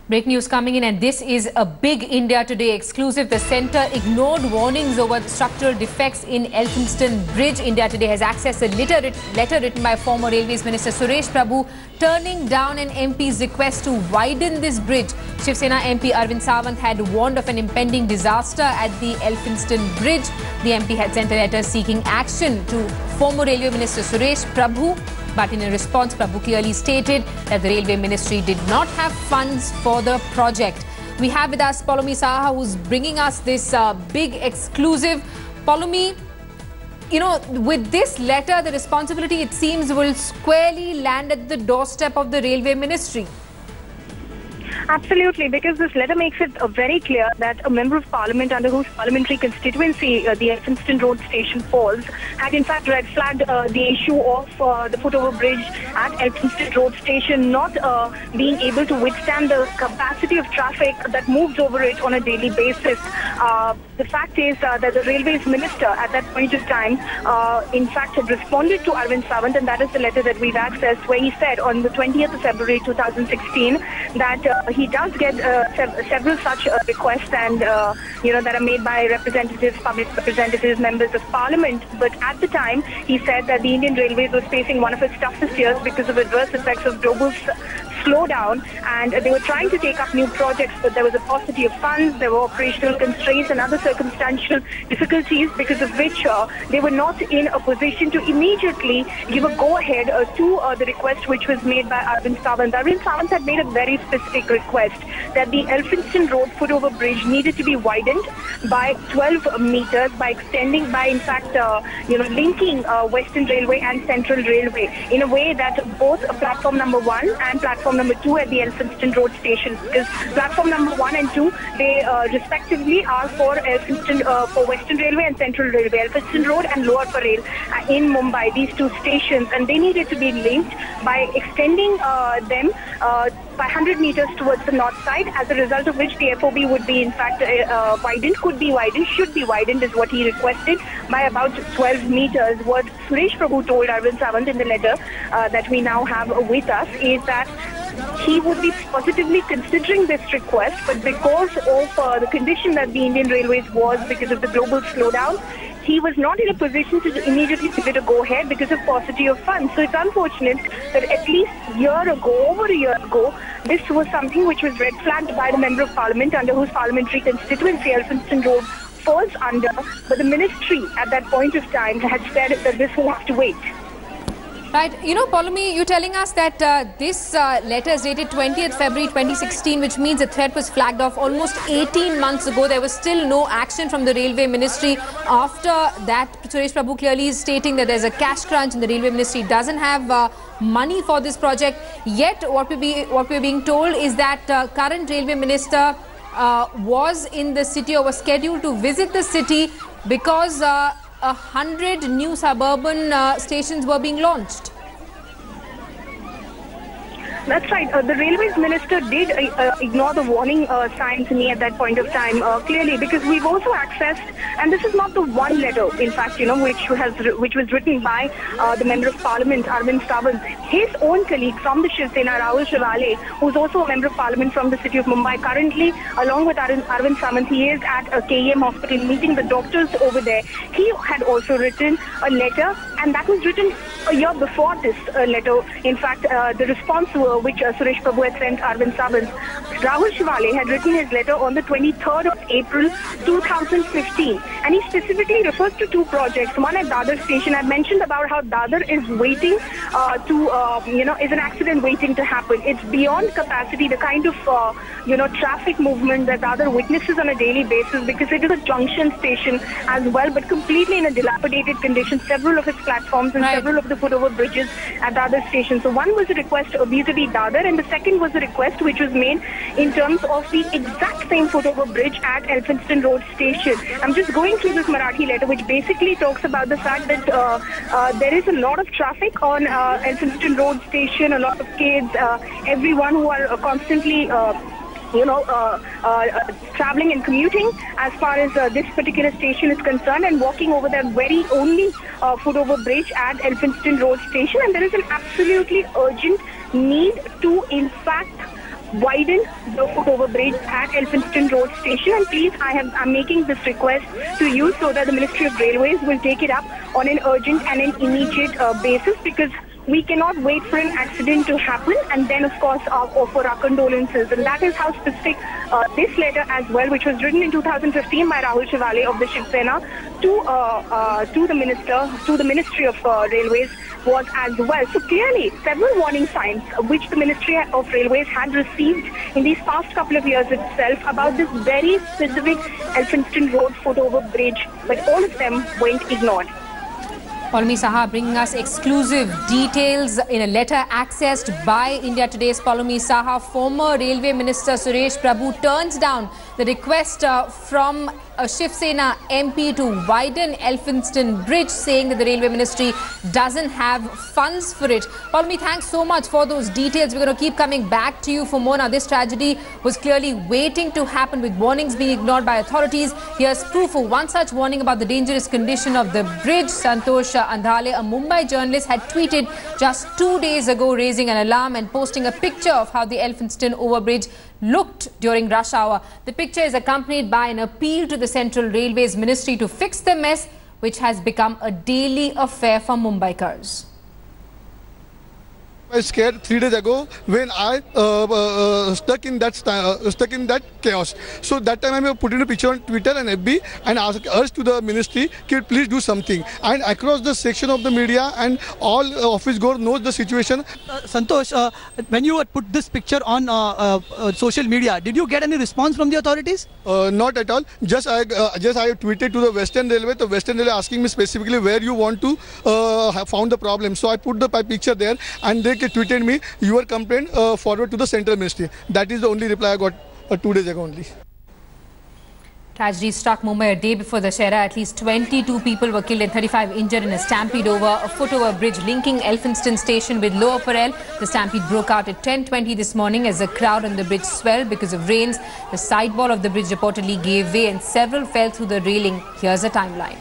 Break news coming in, and this is a big India Today exclusive. The centre ignored warnings over structural defects in Elphinstone Bridge. India Today has accessed a letter written by former Railways Minister Suresh Prabhu turning down an MP's request to widen this bridge. Shiv Sena MP Arvind Sawant had warned of an impending disaster at the Elphinstone Bridge. The MP had sent a letter seeking action to former Railway Minister Suresh Prabhu. But in a response, Prabhu clearly stated that the Railway Ministry did not have funds for the project. We have with us Palumi Saha, who's bringing us this big exclusive. Palumi, you know, with this letter, the responsibility, it seems, will squarely land at the doorstep of the Railway Ministry. Absolutely, because this letter makes it very clear that a member of parliament under whose parliamentary constituency the Elphinstone Road station falls had in fact red flagged the issue of the footover bridge at Elphinstone Road station not being able to withstand the capacity of traffic that moves over it on a daily basis. The fact is that the Railways Minister at that point of time in fact had responded to Arvind Sawant, and that is the letter that we've accessed, where he said on the 20th of February 2016 that he does get several such requests and that are made by representatives, public representatives, members of parliament. But at the time, he said that the Indian Railways was facing one of its toughest years because of adverse effects of global slowdown, and they were trying to take up new projects, but there was a paucity of funds, there were operational constraints and other circumstantial difficulties, because of which they were not in a position to immediately give a go-ahead to the request which was made by Arvind Sawant. Arvind Sawant had made a very specific request that the Elphinstone Road footover bridge needed to be widened by 12 meters by extending, by in fact, linking Western Railway and Central Railway in a way that both platform number 1 and platform number 2 at the Elphinstone Road station, because platform number 1 and 2, they respectively are for Elphinstone, for Western Railway and Central Railway, Elphinstone Road and Lower Parel in Mumbai, these two stations, and they needed to be linked by extending them by 100 meters towards the north side, as a result of which the FOB would be in fact widened, could be widened, should be widened is what he requested by about 12 meters. What Suresh Prabhu told Arvind Sawant in the letter that we now have with us is that he would be positively considering this request, but because of the condition that the Indian Railways was because of the global slowdown, he was not in a position to immediately give it a go-ahead because of paucity of funds. So it's unfortunate that at least over a year ago, this was something which was red flagged by the Member of Parliament under whose parliamentary constituency Elphinstone Road falls under, but the ministry at that point of time had said that this will have to wait. Right. You know, Palumi, you're telling us that this letter is dated 20th February 2016, which means the threat was flagged off almost 18 months ago. There was still no action from the Railway Ministry. After that, Suresh Prabhu clearly is stating that there's a cash crunch and the Railway Ministry doesn't have money for this project. Yet, what we're being told is that current Railway Minister was in the city, or was scheduled to visit the city, because 100 new suburban stations were being launched. That's right. The Railways Minister did ignore the warning sign to me at that point of time, clearly, because we've also accessed, and this is not the one letter, in fact, which was written by the Member of Parliament, Arvind Sawant. His own colleague from the Shiv Sena, Rahul Shivale, who's also a Member of Parliament from the city of Mumbai, currently, along with Arvind Sawant, he is at a KEM hospital meeting the doctors over there. He had also written a letter, and that was written a year before this letter. In fact, the response which Suresh Prabhu had sent Arvind Sawant, Rahul Shivale had written his letter on the 23rd of April 2015, and he specifically refers to two projects. One at Dadar station. I mentioned about how Dadar is waiting is an accident waiting to happen. It's beyond capacity, the kind of traffic movement that Dadar witnesses on a daily basis, because it is a junction station as well, but completely in a dilapidated condition. Several of its platforms and several of the footover bridges at Dadar station. So one was a request vis-a-vis Dadar, and the second was a request which was made in terms of the exact same footover bridge at Elphinstone Road station. I'm just going through this Marathi letter, which basically talks about the fact that there is a lot of traffic on Elphinstone Road station, a lot of kids, everyone who are constantly traveling and commuting as far as this particular station is concerned, and walking over that very only footover bridge at Elphinstone Road station. And there is an absolutely urgent need to, in fact, widen the footover bridge at Elphinstone Road Station. And please, I'm making this request to you so that the Ministry of Railways will take it up on an urgent and an immediate basis, because we cannot wait for an accident to happen and then, of course, offer our condolences. And that is how specific this letter as well, which was written in 2015 by Rahul Shivale of the Shiv Sena to the Ministry of Railways was as well. So clearly, several warning signs which the Ministry of Railways had received in these past couple of years itself about this very specific Elphinstone Road footover bridge, but all of them went ignored. Paulomi Saha bringing us exclusive details in a letter accessed by India Today's Paulomi Saha. Former Railway Minister Suresh Prabhu turns down the request from a Shiv Sena MP to widen Elphinstone Bridge, saying that the Railway Ministry doesn't have funds for it. Paulomi, thanks so much for those details. We're going to keep coming back to you for more. Now, this tragedy was clearly waiting to happen, with warnings being ignored by authorities. Here's proof of one such warning about the dangerous condition of the bridge. Santosh Andhale, a Mumbai journalist, had tweeted just 2 days ago, raising an alarm and posting a picture of how the Elphinstone overbridge looked during rush hour. The picture is accompanied by an appeal to the Central Railways Ministry to fix the mess, which has become a daily affair for Mumbaikars. I was scared 3 days ago when I stuck in that chaos. So that time I put in a picture on Twitter and FB and urged to the ministry, please do something. And across the section of the media and all office goers knows the situation. Santosh, when you put this picture on social media, did you get any response from the authorities? Not at all. Just I tweeted to the Western Railway. The Western Railway asking me specifically where you want to have found the problem. So I put the picture there and they tweeted me, your complaint forward to the Central Ministry. That is the only reply I got 2 days ago only. Tragedy struck Mumbai a day before Dussehra. At least 22 people were killed and 35 injured in a stampede over a footover bridge linking Elphinstone station with Lower Parel. The stampede broke out at 10:20 this morning as the crowd on the bridge swelled because of rains. The sidewall of the bridge reportedly gave way and several fell through the railing. Here's a timeline.